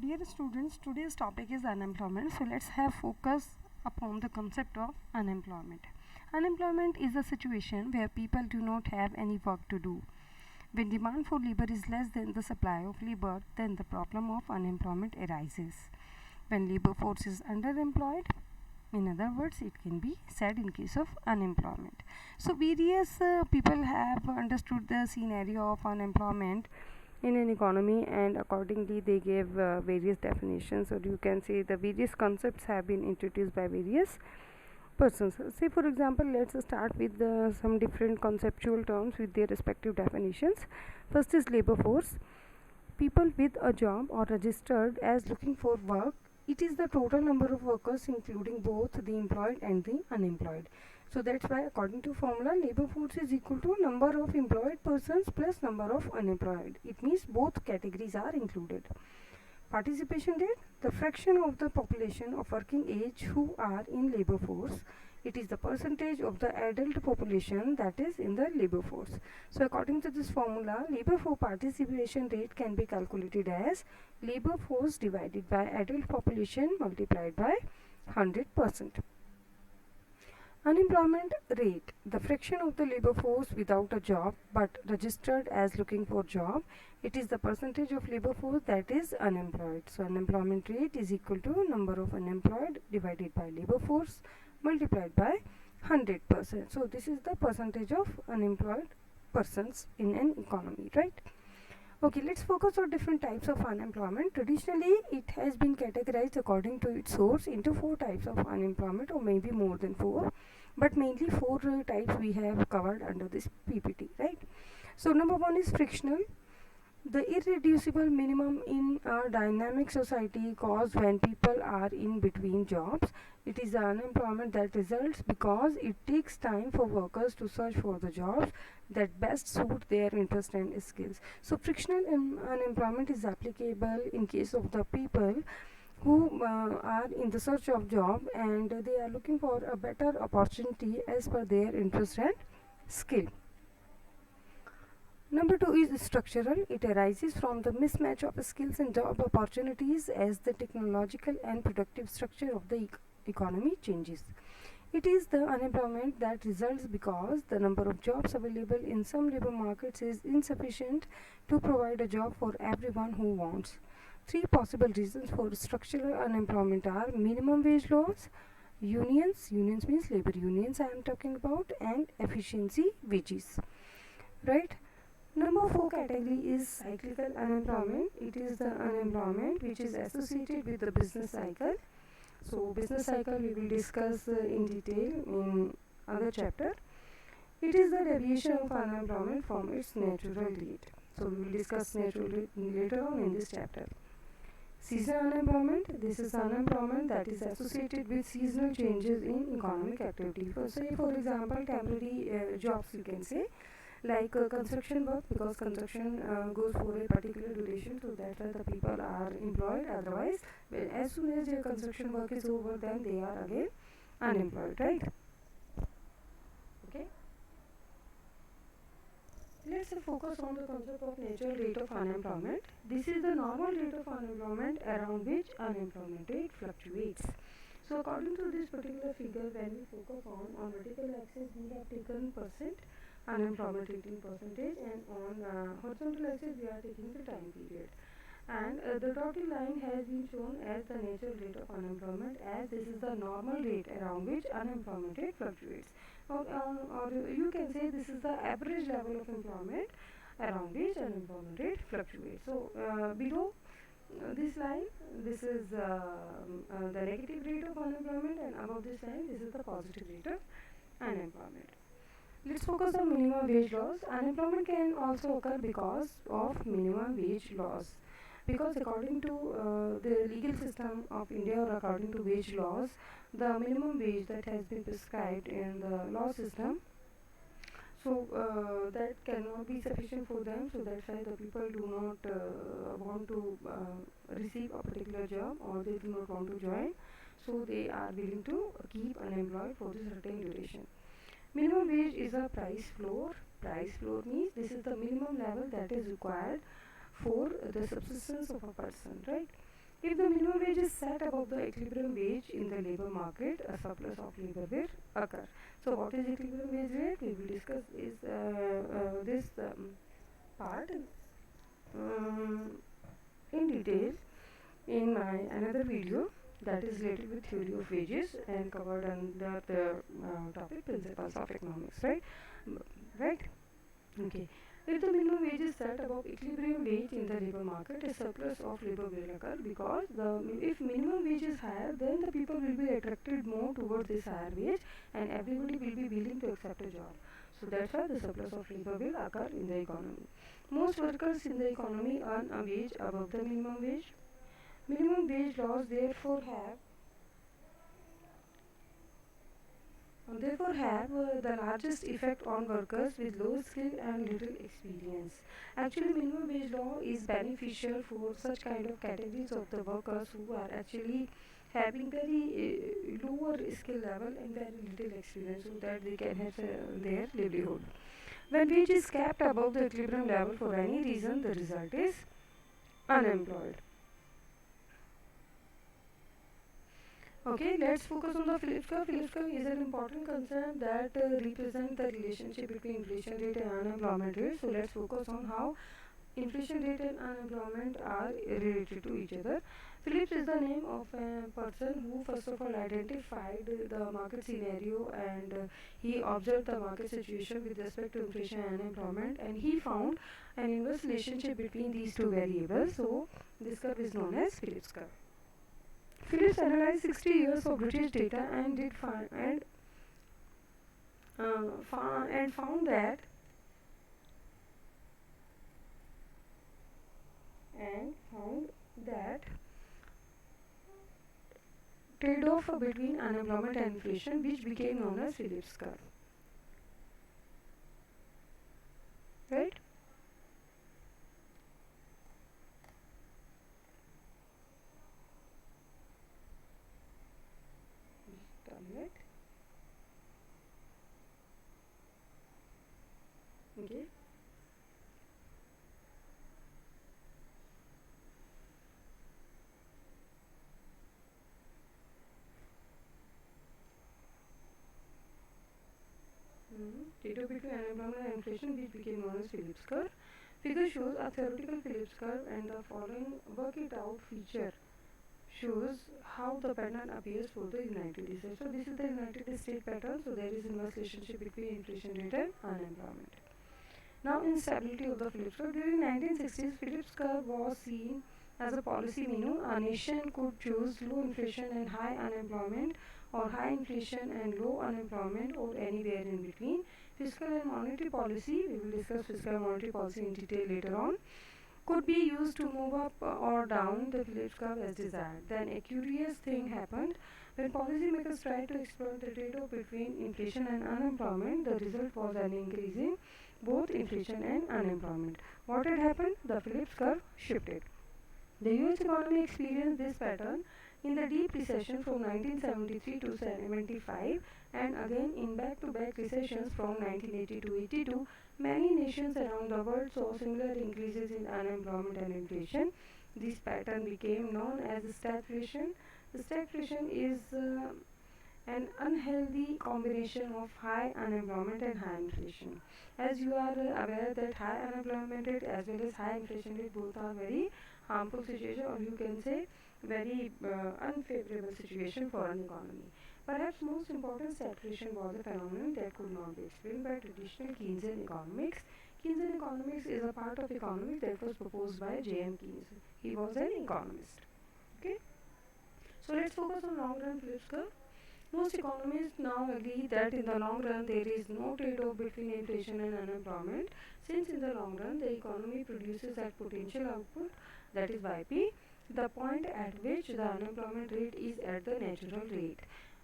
Dear students, today's topic is unemployment. So let's have focus upon the concept of unemployment. Unemployment is a situation where people do not have any work to do. When demand for labor is less than the supply of labor, then the problem of unemployment arises. When labor force is underemployed, in other words, it can be said in case of unemployment. So various people have understood the scenario of unemployment in an economy, and accordingly they gave various definitions, or you can say the various concepts have been introduced by various persons. Say for example, let's start with some different conceptual terms with their respective definitions. First is labor force. People with a job or registered as looking for work. It is the total number of workers including both the employed and the unemployed. So that's why according to formula, labor force is equal to number of employed persons plus number of unemployed. It means both categories are included. Participation rate, the fraction of the population of working age who are in labor force. It is the percentage of the adult population that is in the labor force. So according to this formula, labor force participation rate can be calculated as labor force divided by adult population multiplied by 100%. Unemployment rate, the fraction of the labor force without a job but registered as looking for job. It is the percentage of labor force that is unemployed. So unemployment rate is equal to number of unemployed divided by labor force multiplied by 100%. So this is the percentage of unemployed persons in an economy, right? Okay, let's focus on different types of unemployment. Traditionally, it has been categorized according to its source into 4 types of unemployment, or maybe more than 4, but mainly 4 types we have covered under this PPT, right? So number 1 is frictional. The irreducible minimum in a dynamic society caused when people are in between jobs. It is the unemployment that results because it takes time for workers to search for the jobs that best suit their interest and skills. So frictional unemployment is applicable in case of the people who are in the search of job and they are looking for a better opportunity as per their interest and skill. Number 2 is structural. It arises from the mismatch of skills and job opportunities as the technological and productive structure of the economy changes. It is the unemployment that results because the number of jobs available in some labor markets is insufficient to provide a job for everyone who wants. 3 possible reasons for structural unemployment are minimum wage laws, unions means labor unions I am talking about, and efficiency wages, right? Number 4 category is cyclical unemployment. It is the unemployment which is associated with the business cycle. So business cycle we will discuss in detail in other chapter. It is the deviation of unemployment from its natural rate. So we will discuss natural rate later on in this chapter. Seasonal unemployment, this is unemployment that is associated with seasonal changes in economic activity. For example, temporary jobs you can say, like construction work, because construction goes for a particular duration, so that's why the people are employed. Otherwise, as soon as their construction work is over, then they are again unemployed, right? Okay, let's focus on the concept of natural rate of unemployment. This is the normal rate of unemployment around which unemployment rate fluctuates. So according to this particular figure, when we focus on vertical axis we have taken percent unemployment rate in percentage, and on horizontal axis we are taking the time period, and the dotted line has been shown as the natural rate of unemployment, as this is the normal rate around which unemployment rate fluctuates, or you can say this is the average level of employment around which unemployment rate fluctuates. So below this line, this is the negative rate of unemployment, and above this line this is the positive rate of unemployment. Let's focus on minimum wage laws. Unemployment can also occur because of minimum wage laws. Because according to the legal system of India, or according to wage laws, the minimum wage that has been prescribed in the law system, so that cannot be sufficient for them. So that's why the people do not want to receive a particular job, or they do not want to join. So they are willing to keep unemployed for a certain duration. Minimum wage is a price floor. Price floor means this is the minimum level that is required for the subsistence of a person, right? If the minimum wage is set above the equilibrium wage in the labor market, a surplus of labor will occur. So, what is equilibrium wage rate? We will discuss is this part um, in detail in my another video that is related with theory of wages and covered under the topic principles of economics, right? Right? Okay. If the minimum wage is set above equilibrium wage in the labor market, a surplus of labor will occur, because if minimum wage is higher, then the people will be attracted more towards this higher wage, and everybody will be willing to accept a job. So that's why the surplus of labor will occur in the economy. Most workers in the economy earn a wage above the minimum wage. Minimum wage laws therefore have the largest effect on workers with low skill and little experience. Actually, minimum wage law is beneficial for such kind of categories of the workers who are actually having very lower skill level and very little experience, so that they can have their livelihood. When wage is capped above the equilibrium level for any reason, the result is unemployed. Okay, let's focus on the Phillips curve. Phillips curve is an important concept that represents the relationship between inflation rate and unemployment rate. So let's focus on how inflation rate and unemployment are related to each other. Phillips is the name of a person who first of all identified the market scenario, and he observed the market situation with respect to inflation and unemployment, and he found an inverse relationship between these two variables. So this curve is known as Phillips curve. Phillips analyzed 60 years of British data and did find and found that trade-off between unemployment and inflation, which became known as Phillips curve. Right? Okay. Trade-off between unemployment and inflation, which became known as Phillips curve. Figure shows a theoretical Phillips curve, and the following work it out feature shows how the pattern appears for the United States. So this is the United States pattern. So there is inverse relationship between inflation rate and unemployment. Now, instability of the Phillips curve. During 1960s, Phillips curve was seen as a policy menu. A nation could choose low inflation and high unemployment, or high inflation and low unemployment, or anywhere in between. Fiscal and monetary policy, we will discuss fiscal and monetary policy in detail later on, could be used to move up or down the Phillips curve as desired. Then a curious thing happened. When policymakers tried to exploit the trade-off between inflation and unemployment, the result was an increase in both inflation and unemployment. What had happened? The Phillips curve shifted. The US economy experienced this pattern in the deep recession from 1973 to 75, and again in back-to-back recessions from 1980 to 82. Many nations around the world saw similar increases in unemployment and inflation. This pattern became known as stagflation. The stagflation is an unhealthy combination of high unemployment and high inflation. As you are aware that high unemployment rate as well as high inflation rate both are very harmful situation, or you can say very unfavorable situation for an economy. Perhaps most important, stagflation was a phenomenon that could not be explained by traditional Keynesian economics. Keynesian economics is a part of economics that was proposed by J.M. Keynes. He was an economist. Okay. So let's focus on long-run Phillips curve. Most economists now agree that in the long run there is no trade-off between inflation and unemployment, since in the long run the economy produces that potential output, that is YP, the point at which the unemployment rate is at the natural rate.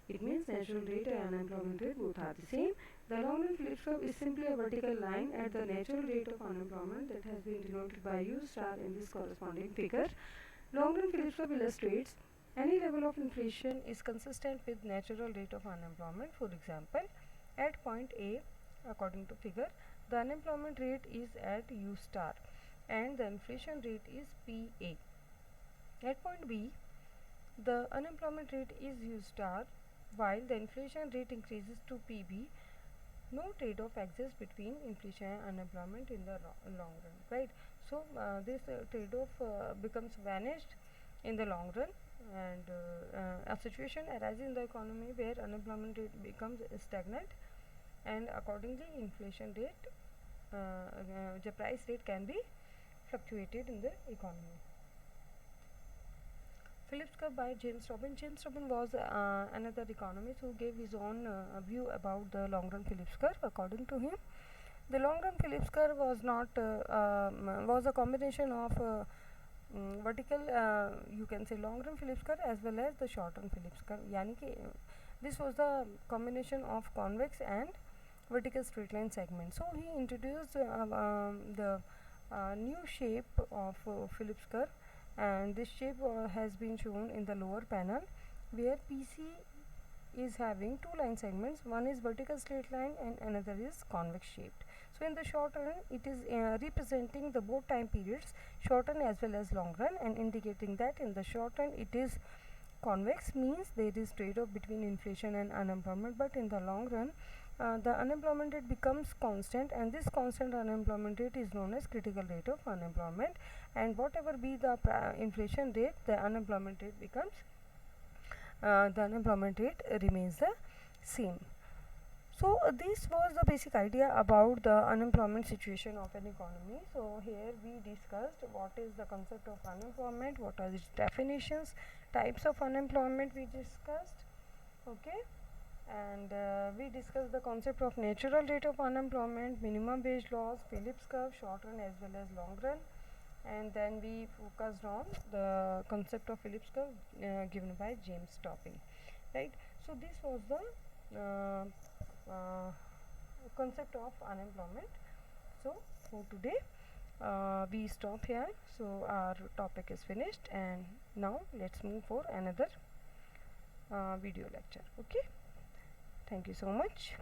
It means natural rate and unemployment rate both are the same. The long-run Phillips curve is simply a vertical line at the natural rate of unemployment that has been denoted by U star in this corresponding figure. Long-run Phillips curve illustrates any level of inflation is consistent with natural rate of unemployment. For example, at point A, according to figure, the unemployment rate is at U star and the inflation rate is PA. At point B, the unemployment rate is U star while the inflation rate increases to PB. No trade-off exists between inflation and unemployment in the long run, right? So this trade-off becomes vanished in the long run, and a situation arises in the economy where unemployment rate becomes stagnant, and accordingly inflation rate, the price rate can be fluctuated in the economy. Phillips curve by James Robin. James Robin was another economist who gave his own view about the long run Phillips curve. According to him, the long run Phillips curve was not was a combination of vertical, you can say long run Phillips curve as well as the short run Phillips curve. Yani ki, this was the combination of convex and vertical straight line segment. So he introduced the new shape of Phillips curve, and this shape has been shown in the lower panel, where PC is having two line segments. One is vertical straight line and another is convex shaped. So in the short run, it is representing the both time periods, short run as well as long run, and indicating that in the short run it is convex, means there is trade-off between inflation and unemployment, but in the long run the unemployment rate becomes constant, and this constant unemployment rate is known as critical rate of unemployment, and whatever be the inflation rate, the unemployment rate becomes the unemployment rate remains the same. So this was the basic idea about the unemployment situation of an economy. So here we discussed what is the concept of unemployment, what are its definitions, types of unemployment we discussed, okay, and we discussed the concept of natural rate of unemployment, minimum wage laws, Phillips curve, short run as well as long run, and then we focused on the concept of Phillips curve given by James Topping, right? So this was the concept of unemployment. So for today we stop here. So our topic is finished, and now let's move for another video lecture. Okay, thank you so much.